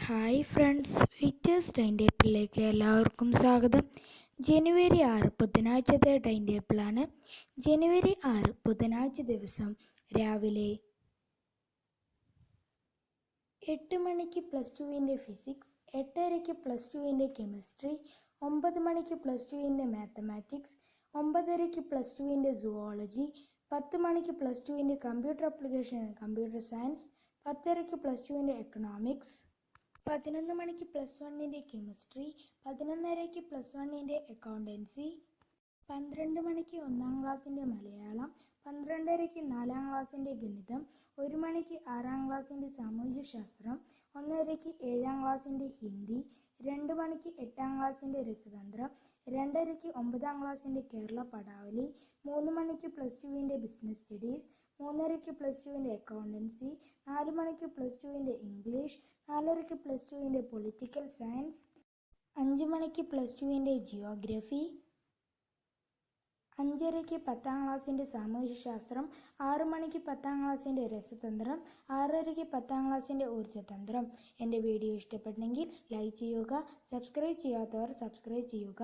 Hi friends, VICTERS time ടേബിളിലേക്ക് എല്ലാവർക്കും സ്വാഗതം. ജനുവരി 6 ബുധനാഴ്ചത്തെ time ടേബിളാണ്. ജനുവരി 6 ബുധനാഴ്ച ദിവസം രാവിലെ 8 മണിക്ക് +2 ഫിസിക്സ്, 8:30 +2 കെമിസ്ട്രി, 9 മണിക്ക് +2 മാത്തമാറ്റിക്സ്, 9:30 +2 സുവോളജി, 10 മണിക്ക് +2 computer application and computer science, 10:30 +2 economics, 11 മണിക്ക് +1 കെമിസ്ട്രി, 11:30 +1 അക്കൗണ്ടൻസി, 12 മണിക്ക് 1-ാം ക്ലാസ്സിൻ്റെ മലയാളം, 12:30 4-ാം ക്ലാസ്സിൻ്റെ ഗണിതം, 1 മണിക്ക് 6-ാം ക്ലാസ്സിൻ്റെ സാമൂഹ്യശാസ്ത്രം, 1:30 7-ാം ക്ലാസ്സിൻ്റെ ഹിന്ദി, 2 മണിക്ക് 8-ാം ക്ലാസ്സിൻ്റെ രസതന്ത്രം, 2:30 9-ാം ക്ലാസ്സിൻ്റെ കേരള പദാവലി, 3 മണിക്ക് +2 ബിസിനസ് സ്റ്റഡീസ്, 3:30 +2 അക്കൗണ്ടൻസി, 4 മണിക്ക് +2 ഇംഗ്ലീഷ്, 4:30 +2 പൊളിറ്റിക്കൽ സയൻസ്, 5 മണിക്ക് +2 ജിയോഗ്രഫി, 5:30 10-ാം ക്ലാസ്സിൻ്റെ സാമൂഹ്യശാസ്ത്രം, 6 മണിക്ക് 10-ാം ക്ലാസ്സിൻ്റെ രസതന്ത്രം, 6:30 10-ാം ക്ലാസ്സിൻ്റെ ഊർജ്ജതന്ത്രം. എൻ്റെ വീഡിയോ ഇഷ്ടപ്പെട്ടെങ്കിൽ ലൈക്ക് ചെയ്യുക, സബ്സ്ക്രൈബ് ചെയ്യാത്തവർ സബ്സ്ക്രൈബ് ചെയ്യുക.